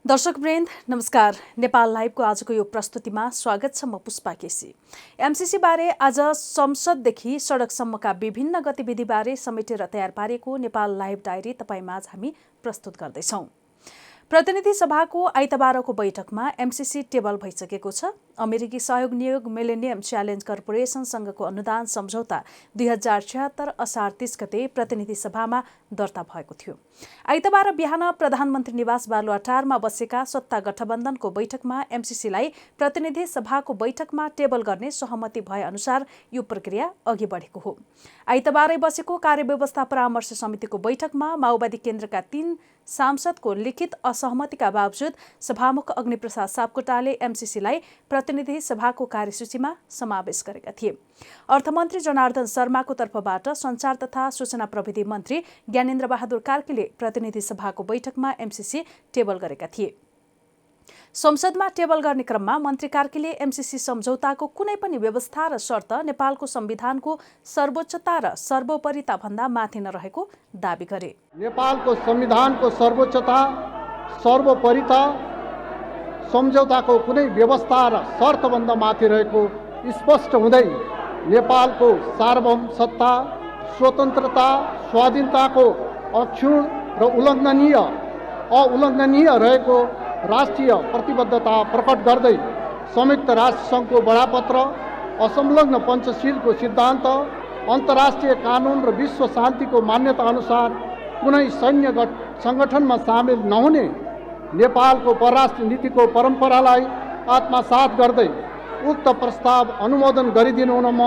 दर्शकवृन्द नमस्कार। नेपाल लाइभको आजको यो प्रस्तुतिमा स्वागत छ। म पुष्पा केसी। एमसीसी बारे आज संसददेखि सडकसम्मका विभिन्न गतिविधिबारे समेटेर तयार पारेको नेपाल लाइभ डायरी तपाईमाझ हामी प्रस्तुत गर्दैछौं। प्रतिनिधि सभाको आइतबारको बैठकमा एमसीसी टेबल भइसकेको छ। अमेरिकी सहयोग नियोग मिलेनियम च्यालेन्ज कर्पोरेसनसँगको अनुदान सम्झौता 2076 असार 30 गते प्रतिनिधि सभामा दर्ता भएको थियो। आइतबार बिहान प्रधानमन्त्री निवास बालुवाटारमा बसेका सत्ता गठबन्धनको बैठकमा एमसीसीलाई प्रतिनिधि सभाको बैठकमा टेबल गर्ने सहमति भए अनुसार यो प्रक्रिया अघि बढेको हो। आइतबारै बसेको कार्यव्यवस्था परामर्श समितिको बैठकमा माओवादी केन्द्रका 3 सांसदको लिखित असहमतिका बावजुद सभामुख अग्निप्रसाद सापकोटाले एमसीसीलाई प्रतिनिधि सभाको कार्यसूचीमा समावेश गरेका थिए। अर्थमन्त्री जनार्दन शर्माको तर्फबाट सञ्चार तथा सूचना प्रविधि मन्त्री ज्ञानेन्द्र बहादुर कार्कीले प्रतिनिधि सभाको बैठकमा एमसीसी टेबल गरेका थिए। संसदमा टेबल गर्ने क्रममा मन्त्री कार्कीले एमसीसी सम्झौताको कुनै पनि व्यवस्था र शर्त नेपालको संविधानको सर्वोच्चता र सर्वोपरिता भन्दा माथि नरहेको दावी गरे। नेपालको संविधानको सर्वोच्चता सर्वोपरिता सम्झौताको कुनै व्यवस्था र शर्तभन्दा माथि रहेको स्पष्ट हुँदै नेपालको सार्वभौम सत्ता, स्वतन्त्रता, स्वाधीनताको अक्षुण्ण र उल्लङ्घनीय रहेको राष्ट्रिय प्रतिबद्धता प्रकट गर्दै संयुक्त राष्ट्रसङ्घको बडापत्र, असंलग्न पञ्चशीलको सिद्धान्त, अन्तर्राष्ट्रिय कानुन र विश्व शान्तिको मान्यता अनुसार कुनै सैन्य सङ्गठनमा सामेल नहुने नेपालको परराष्ट्र नीतिको परम्परालाई आत्मसात गर्दै उक्त प्रस्ताव अनुमोदन गरिदिनु हुन म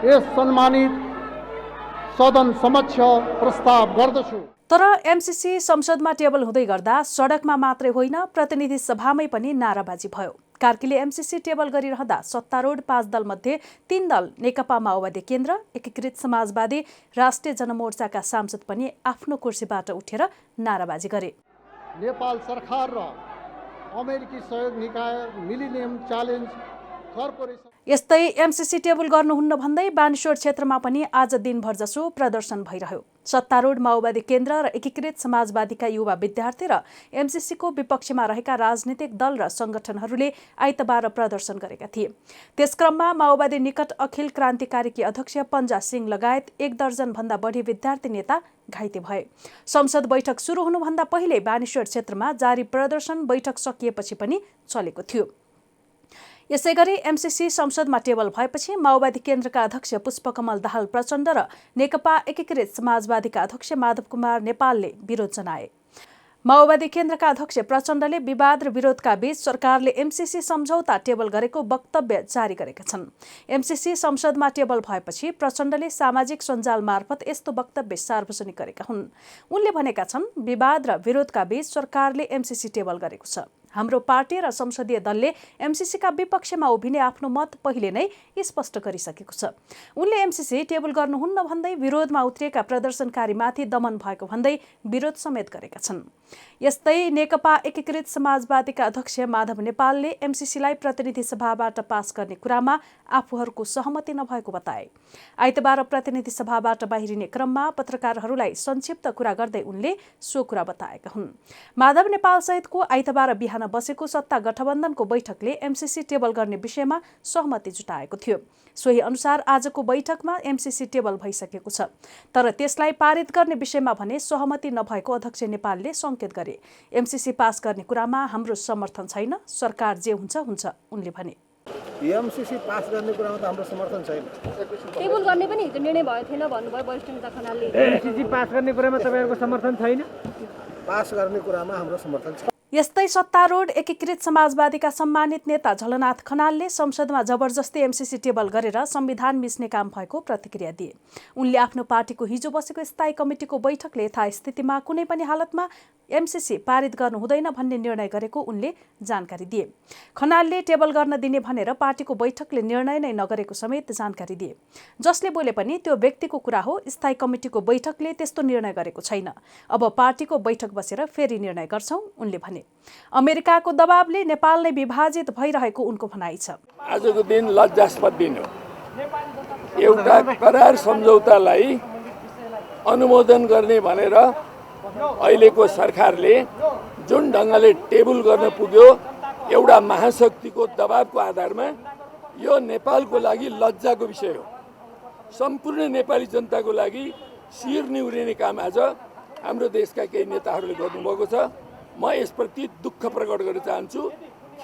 यस सम्मानित सदन समक्ष प्रस्ताव गर्दछु। तर एमसीसी संसदमा टेबल हुँदै गर्दा सडकमा मात्रै होइन प्रतिनिधि सभामै पनि नाराबाजी भयो। कार्कीले एमसीसी टेबल गरिरहँदा सत्तारूढ 5 दल मध्ये 3 दल नेकपा माओवादी केन्द्र, एकीकृत समाजवादी, राष्ट्रिय जनमोर्चाका सांसद पनि आफ्नो कुर्सीबाट उठेर नाराबाजी गरे। नेपाल सरकार र अमेरिकी सहयोग निकाय मिलेनियम च्यालेन्ज कर्पोरेसन यस्तै एमसीसी टेबल गर्नुहुन्न भन्दै बानेश्वर क्षेत्रमा पनि आज दिनभर जसो प्रदर्शन भइरह्यो। सत्तारूढ माओवादी केन्द्र र एकीकृत समाजवादीका युवा विद्यार्थी र एमसीसीको विपक्षमा रहेका राजनीतिक दल र संगठनहरूले आइतबार प्रदर्शन गरेका थिए। त्यसक्रममा माओवादी निकट अखिल क्रान्तिकारीकी अध्यक्ष पन्जा सिंह लगायत 1 दर्जन भन्दा बढी विद्यार्थी नेता घाइते भए। संसद बैठक सुरु हुनुभन्दा पहिले बानेश्वर क्षेत्रमा जारी प्रदर्शन बैठक सकिएपछि पनि चलेको थियो। यसैगरी एमसीसी संसदमा टेबल भएपछि माओवादी केन्द्रका अध्यक्ष पुष्पकमल दाहाल प्रचण्ड र नेकपा एकीकृत समाजवादीका अध्यक्ष माधव कुमार नेपालले विरोध जनाए। माओवादी केन्द्रका अध्यक्ष प्रचण्डले विवाद र विरोधका बीच सरकारले एमसीसी सम्झौता टेबल गरेको वक्तव्य जारी गरेका छन्। एमसीसी संसदमा टेबल भएपछि प्रचण्डले सामाजिक सञ्जाल मार्फत यस्तो वक्तव्य सार्वजनिक गरेका हुन्। उनले भनेका छन्, विवाद र विरोधका बीच सरकारले एमसीसी टेबल गरेको छ। हाम्रो पार्टी र संसदीय दलले एमसीसीका विपक्षमा उभिने आफ्नो मत पहिले नै स्पष्ट गरिसकेको छ। उनले एमसीसी टेबल गर्नुहुन्न भन्दै विरोधमा उत्रिएका प्रदर्शनकारीमाथि दमन भएको भन्दै विरोध समेत गरेका छन्। यस्तै नेकपा एकीकृत समाजवादीका अध्यक्ष माधव नेपालले एमसीसीलाई प्रतिनिधि सभाबाट पास गर्ने कुरामा आफूहरूको सहमति नभएको बताए। आइतबार प्रतिनिधि सभाबाट बाहिरिने क्रममा पत्रकारहरूलाई संक्षिप्त कुरा गर्दै उनले सो कुरा बताएका हुन्। माधव नेपाल सहितको आइतबार बिहान बसेको सत्ता गठबन्धनको बैठकले एमसीसी टेबल गर्ने विषयमा सहमति जुटाएको थियो। सोही अनुसार आजको बैठकमा एमसीसी टेबल भइसकेको छ। तर त्यसलाई पारित गर्ने विषयमा भने सहमति नभएको अध्यक्ष नेपालले संकेत गरे। एमसीसी पास गर्ने कुरामा हाम्रो समर्थन छैन, सरकार जे हुन्छ हुन्छ उनले भने। एमसीसी पास गर्ने कुरामा त हाम्रो समर्थन छैन। टेबल गर्ने पनि हिजो निर्णय भएको थिएन भन्नुभयो वरिष्ठ नेता खनालले। एमसीसी पास गर्ने कुरामा तपाईहरुको समर्थन छैन? पास गर्ने कुरामा हाम्रो समर्थन छ। यस्तै सत्तारूढ एकीकृत समाजवादीका सम्मानित नेता झलनाथ खनालले संसदमा जबरजस्ती एमसीसी टेबल गरेर संविधान मिच्ने काम भएको प्रतिक्रिया दिए। उनले आफ्नो पार्टीको हिजो बसेको स्थायी कमिटीको बैठकले यथास्थितिमा कुनै पनि हालतमा एमसीसी पारित गर्नु हुँदैन भन्ने निर्णय गरेको उनले जानकारी दिए। खनालले टेबल गर्न दिने भनेर पार्टीको बैठकले निर्णय नै नगरेको समेत जानकारी दिए। जसले बोले पनि त्यो व्यक्तिको कुरा हो, स्थायी कमिटीको बैठकले त्यस्तो निर्णय गरेको छैन। अब पार्टीको बैठक बसेर फेरि निर्णय गर्छौं उनले भने। अमेरिकाको दबावले नेपाल नै विभाजित भइरहेको उनको भनाइ छ। आजको दिन लज्जास्पद दिन हो। एउटा करार सम्झौतालाई अनुमोदन गर्ने भनेर अहिलेको सरकारले जुन ढङ्गले टेबल गर्न पुग्यो एउटा महाशक्तिको दबावको आधारमा यो नेपालको लागि लज्जाको विषय हो। सम्पूर्ण नेपाली जनताको लागि शिर निहुरिने काम आज हाम्रो देशका केही नेताहरूले गर्नुभएको छ। म यसप्रति दुःख प्रकट गर्न चाहन्छु,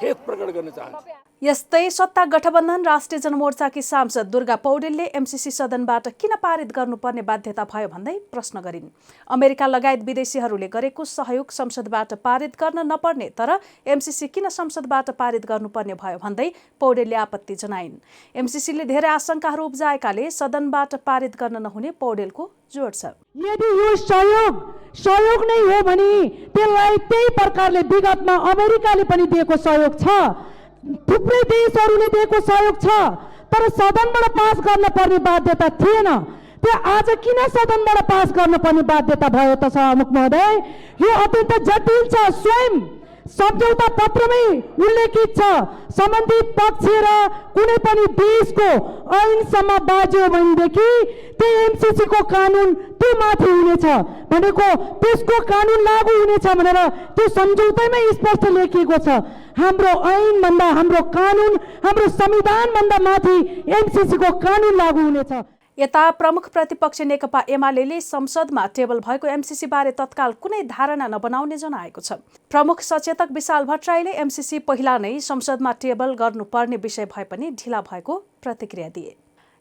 खेद प्रकट गर्न चाहन्छु। यस्तै सत्ता गठबन्धन राष्ट्रिय जनमोर्चाकी सांसद दुर्गा पौडेलले एमसीसी सदनबाट किन पारित गर्नुपर्ने बाध्यता भयो भन्दै प्रश्न गरिन्। अमेरिका लगायत विदेशीहरूले गरेको सहयोग संसदबाट पारित गर्न नपर्ने तर एमसीसी किन संसदबाट पारित गर्नुपर्ने भयो भन्दै पौडेलले आपत्ति जनाइन्। एमसीसीले धेरै आशंकाहरू उब्जाएकाले सदनबाट पारित गर्न नहुने पौडेलको जोड छ। यदि यो सहयोग नै हो भने त्यसलाई त्यही प्रकारले विगतमा अमेरिकाले पनि दिएको सहयोग छ, थुप्रै देशहरूले दिएको सहयोग छ, तर सदनबाट पास गर्न पर्ने बाध्यता थिएन। त्यो आज किन सदनबाट पास गर्न पर्ने बाध्यता भयो त सभामुख महोदय? यो अत्यन्त जटिल छ। स्वयं सम्झौता पत्रमै उल्लेखित छ सम्बन्धित पक्ष र कुनै पनि देशको ऐनसम्म बाज्यो भनेदेखि त्यो एमसीसी को कानुन त्यो माथि हुनेछ भनेको त्यसको कानुन लागू हुनेछ भनेर त्यो सम्झौतामै स्पष्ट लेखिएको छ। हाम्रो ऐन भन्दा हाम्रो कानुन हाम्रो संविधान भन्दा माथि एमसीसी को कानुन लागू हुनेछ। यता प्रमुख प्रतिपक्ष नेकपा एमाले संसदमा टेबल भएको एमसीसी बारे तत्काल कुनै धारणा नबनाउने जनाएको छ। प्रमुख सचेतक विशाल भट्टराईले एमसीसी पहिला नै संसदमा टेबल गर्नुपर्ने विषय भए पनि ढिला भएको प्रतिक्रिया दिए।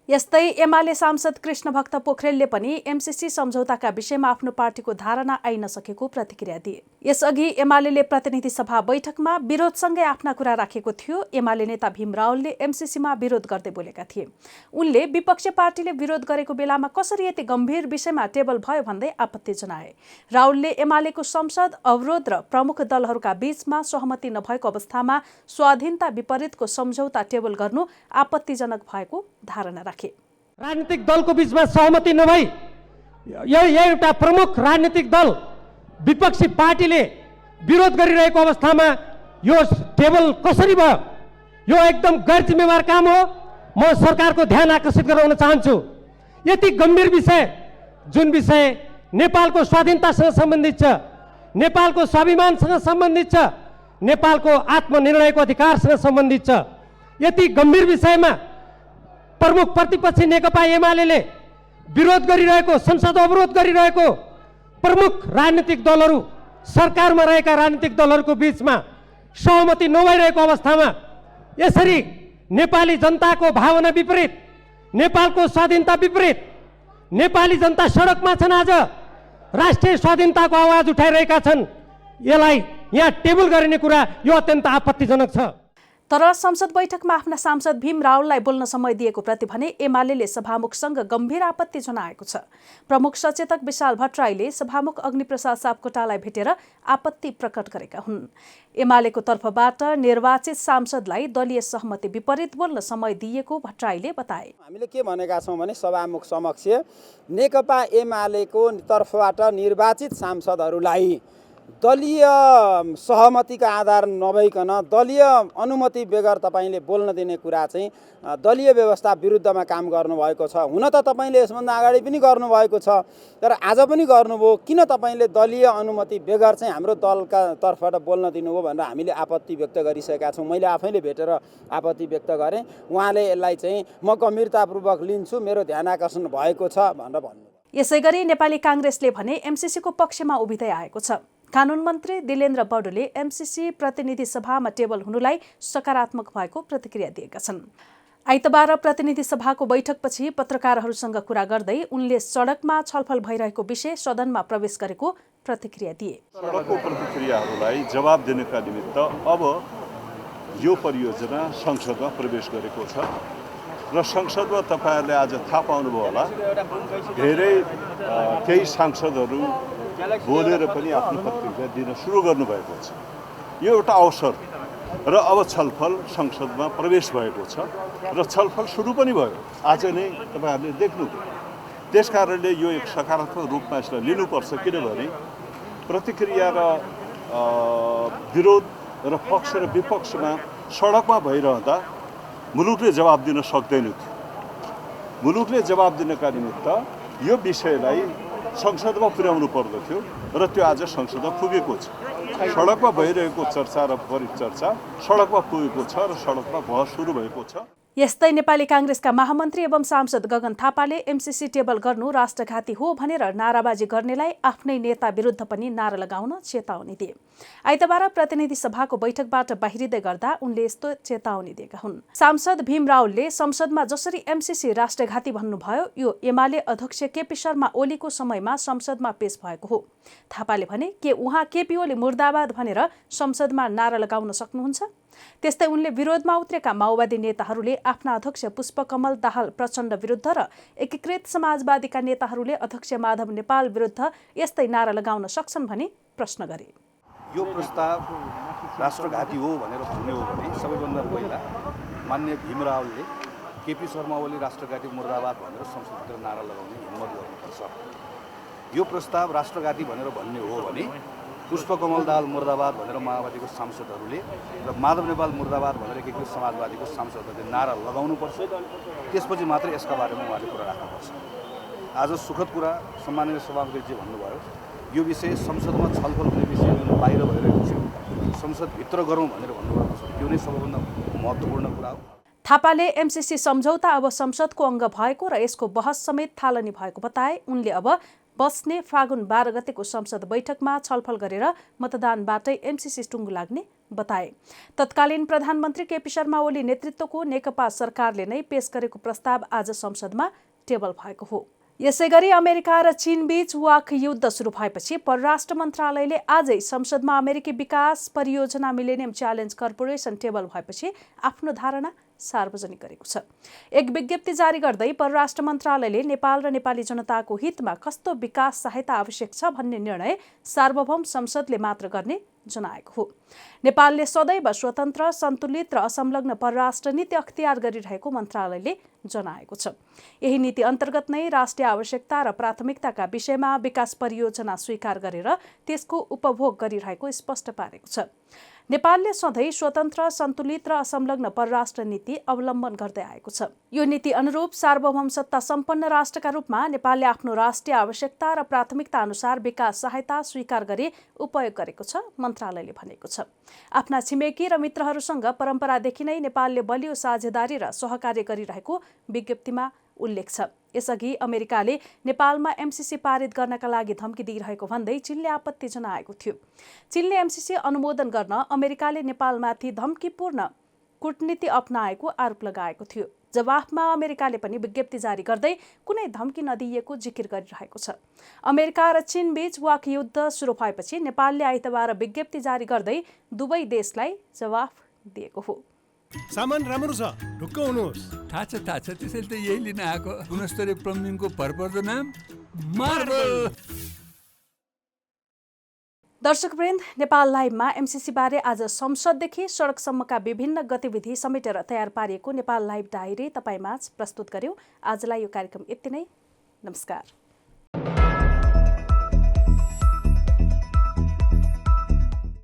यस्तै एमाले सांसद कृष्ण भक्त पोखरेलले पनि एमसीसी सम्झौताका विषयमा आफ्नो पार्टीको धारणा आइन सकेको प्रतिक्रिया दिए। यसअघि एमाले प्रतिनिधि सभा बैठकमा विरोधसँगै आफ्ना कुरा राखेको थियो। एमाले नेता भीम रावलले एमसीसीमा विरोध गर्दै बोलेका थिए। उनले विपक्षी पार्टीले विरोध गरेको बेलामा कसरी यति गम्भीर विषयमा टेबल भयो भन्दै आपत्ति जनाए। रावलले एमालेको संसद अवरोध र प्रमुख दलहरूका बीचमा सहमति नभएको अवस्थामा स्वाधीनता विपरीतको सम्झौता टेबल गर्नु आपत्तिजनक भएको धारणा राखे। राजनीतिक दलको बीचमा सहमति नभई यो एउटा प्रमुख राजनीतिक दल विपक्षी पार्टीले विरोध गरिरहेको अवस्थामा यो टेबल कसरी भयो? यो एकदम गैर जिम्मेवार काम हो। म सरकारको ध्यान आकर्षित गराउन चाहन्छु। यति गम्भीर विषय जुन विषय नेपालको स्वाधीनतासँग सम्बन्धित छ, नेपालको स्वाभिमानसँग सम्बन्धित छ, नेपालको आत्मनिर्णयको अधिकारसँग सम्बन्धित छ, यति गम्भीर विषयमा प्रमुख प्रतिपक्षी नेकपा एमाले विरोध गरिरहेको संसद अवरोध गरिरहेको प्रमुख राजनीतिक दलहरू सरकारमा रहेका राजनीतिक दलहरूको बीचमा सहमति नभइरहेको अवस्थामा यसरी नेपाली जनताको भावना विपरीत, नेपालको स्वाधीनता विपरीत नेपाली जनता सडकमा छन्। आज राष्ट्रिय स्वाधीनताको आवाज उठाइरहेका छन्। यसलाई यहाँ टेबल गरिने कुरा यो अत्यन्त आपत्तिजनक छ। तर संसद बैठकमा आफ्ना सांसद भीम रावललाई बोल्न समय दिएको प्रति भने एमाले सभामुखसँग गम्भीर आपत्ति जनाएको छ। प्रमुख सचेतक विशाल भट्टराईले सभामुख अग्निप्रसाद सापकोटालाई भेटेर आपत्ति प्रकट गरेका हुन्। एमालेको तर्फबाट निर्वाचित सांसदलाई दलीय सहमति विपरीत बोल्न समय दिएको भट्टराईले बताए। हामीले के भनेका छौँ भने सभामुख समक्ष नेकपा एमालेको तर्फबाट निर्वाचित सांसदहरूलाई दलीय सहमतिका आधार नभइकन दलीय अनुमति बेगर तपाईले बोल्न दिने कुरा चाहिँ दलीय व्यवस्था विरुद्धमा काम गर्नुभएको छ। हुन त तपाईले यसभन्दा अगाडि पनि गर्नुभएको छ, तर आज पनि गर्नुभयो। किन तपाईले दलीय अनुमति बेगर चाहिँ हाम्रो दलका तर्फबाट बोल्न दिनुभयो भनेर हामीले आपत्ति व्यक्त गरिसकेका छौँ। मैले आफैले भेटेर आपत्ति व्यक्त गरेँ। उहाँले यसलाई चाहिँ म गम्भीरतापूर्वक लिन्छु, मेरो ध्यान आकर्षण भएको छ भनेर भन्नुभयो। यसैगरी नेपाली कांग्रेसले भने एमसीसीको पक्षमा उभिँदै आएको छ। कानुन मन्त्री दिलेन्द्र बडुले एमसीसी प्रतिनिधि सभामा टेबल हुनुलाई सकारात्मक भएको प्रतिक्रिया दिएका छन्। आइतबार प्रतिनिधि सभाको बैठकपछि पत्रकारहरूसँग कुरा गर्दै उनले सडकमा छलफल भइरहेको विषय सदनमा प्रवेश गरेको प्रतिक्रिया दिए। सडकको प्रतिक्रियाहरूलाई जवाब दिनका निमित्त अब यो परियोजना संसदमा प्रवेश गरेको छ र संसदमा तपाईहरुले आज थाहा पाउनुभयो होला धेरै केही सांसदहरू बोलेर पनि आफ्नो प्रतिक्रिया दिन सुरु गर्नुभएको छ। यो एउटा अवसर र अब छलफल संसदमा प्रवेश भएको छ र छलफल सुरु पनि भयो। आज नै तपाईहरुले देख्नुभयो। त्यसकारणले यो एक सकारात्मक रूपमा यसलाई लिनुपर्छ, किनभने प्रतिक्रिया र विरोध र पक्ष र विपक्षमा सडकमा भइरहँदा मुलुकले जवाब दिन सक्दैन थियो। मुलुकले जवाब दिनका निमित्त यो विषयलाई संसदमा पुर्याउनु पर्दथ्यो र त्यो आज संसदमा पुगेको छ। सडकमा भइरहेको चर्चा र परिचर्चा सडकमा पुगेको छ र सडकमा बहस सुरु भएको छ। यस्तै नेपाली कांग्रेसका महामन्त्री एवं सांसद गगन थापाले एमसीसी टेबल गर्नु राष्ट्रघाती हो भनेर नाराबाजी गर्नेलाई आफ्नै नेता विरुद्ध पनि नारा लगाउन चेतावनी दिए। आइतबार प्रतिनिधि सभाको बैठकबाट बाहिरिँदै गर्दा उनले यस्तो चेतावनी दिएका हुन्। सांसद भीम रावलले संसदमा जसरी एमसीसी राष्ट्रघाती भन्नुभयो यो एमाले अध्यक्ष केपी शर्मा ओलीको समयमा संसदमा पेश भएको हो। थापाले भने के उहाँ केपी ओली मुर्दाबाद भनेर संसदमा नारा लगाउन सक्नुहुन्छ? त्यस्तै उनले विरोधमा उत्रेका माओवादी नेताहरूले आफ्ना अध्यक्ष पुष्पकमल दाहाल प्रचण्ड विरुद्ध र एकीकृत समाजवादीका नेताहरूले अध्यक्ष माधव नेपाल विरुद्ध यस्तै नारा लगाउन सक्छन् भनी प्रश्न गरे। यो प्रस्ताव राष्ट्रघाती हो भनेर भन्ने हो भने सबैभन्दा पहिला माननीय भीम रावलले केपी शर्मा ओली राष्ट्रघाती मुर्दाबाद भनेर संसदभित्र नारा लगाउने हिम्मत गर्नुपर्छ। यो प्रस्ताव राष्ट्रघाती भनेर भन्ने हो भने पुष्पकमल दाहाल मुर्दाबाद भनेर माओवादीको सांसदहरूले र माधव नेपाल मुर्दाबाद भनेर एकीकृत समाजवादीको सांसदहरूले नारा लगाउनुपर्छ। त्यसपछि मात्रै यसका बारेमा उहाँले कुरा राख्नुपर्छ। आज सुखद कुरा सम्माननीय सभामुखले भन्नुभयो, यो विषय संसदमा छलफल हुने विषय बाहिर भइरहेको छ, संसदभित्र गरौँ भनेर भन्नुभएको छ। यो नै सबैभन्दा महत्त्वपूर्ण कुरा हो। थापाले एमसीसी सम्झौता अब संसदको अङ्ग भएको र यसको बहस समेत थालनी भएको बताए। उनले अब बस्ने फागुन 12 गतेको संसद बैठकमा छलफल गरेर मतदानबाटै एमसीसी टुङ्गो लाग्ने बताए। तत्कालीन प्रधानमन्त्री केपी शर्मा ओली नेतृत्वको नेकपा सरकारले नै पेश गरेको प्रस्ताव आज संसदमा टेबल भएको हो। यसैगरी अमेरिका र चीन बीच वाक युद्ध सुरु भएपछि परराष्ट्र मन्त्रालयले आजै संसदमा अमेरिकी विकास परियोजना मिलेनियम च्यालेन्ज कर्पोरेसन टेबल भएपछि आफ्नो धारणा सार्वजनिक गरेको छ। एक विज्ञप्ति जारी गर्दै परराष्ट्र मन्त्रालयले नेपाल र नेपाली जनताको हितमा कस्तो विकास सहायता आवश्यक छ भन्ने निर्णय सार्वभौम संसदले मात्र गर्ने जनाएको हो। नेपालले सदैव स्वतन्त्र, सन्तुलित र असंलग्न परराष्ट्र नीति अख्तियार गरिरहेको मन्त्रालयले जनाएको छ। यही नीति अन्तर्गत नै राष्ट्रिय आवश्यकता र प्राथमिकताका विषयमा विकास परियोजना स्वीकार गरेर त्यसको उपभोग गरिरहेको स्पष्ट पारेको छ। नेपालले सधैँ स्वतन्त्र, सन्तुलित र असंलग्न परराष्ट्र नीति अवलम्बन गर्दै आएको छ। यो नीति अनुरूप सार्वभौम सत्ता सम्पन्न राष्ट्रका रूपमा नेपालले आफ्नो राष्ट्रिय आवश्यकता र प्राथमिकता अनुसार विकास सहायता स्वीकार गरी उपयोग गरेको छ, मन्त्रालयले भनेको छ। आफ्ना छिमेकी र मित्रहरूसँग परम्परादेखि नै नेपालले बलियो साझेदारी र सहकार्य गरिरहेको विज्ञप्तिमा उल्लेख छ। यसअघि अमेरिकाले नेपालमा एमसीसी पारित गर्नका लागि धम्की दिइरहेको भन्दै चीनले आपत्ति जनाएको थियो। चीनले एमसीसी अनुमोदन गर्न अमेरिकाले नेपालमाथि धम्कीपूर्ण कूटनीति अपनाएको आरोप लगाएको थियो। जवाफमा अमेरिकाले पनि विज्ञप्ति जारी गर्दै कुनै धम्की नदिएको जिकिर गरिरहेको छ। अमेरिका र चीन बीच वाक युद्ध सुरु भएपछि नेपालले आइतबार विज्ञप्ति जारी गर्दै दुवै देशलाई जवाफ दिएको हो। सामान राम्रो छ, ढुक्क हुनुहोस्। थाहा छ त्यसैले त यही लिन आएको। गुणस्तरीय प्लम्बिङको भरपर्दो नाम मार्बल। दर्शकवृन्द, नेपाल लाइभमा एमसीसी बारे आज संसददेखि सडकसम्मका विभिन्न गतिविधि समेटेर तयार पारिएको नेपाल लाइभ डायरी तपाईमाझ प्रस्तुत गर्यो। आजलाई यो कार्यक्रम यति नै। नमस्कार।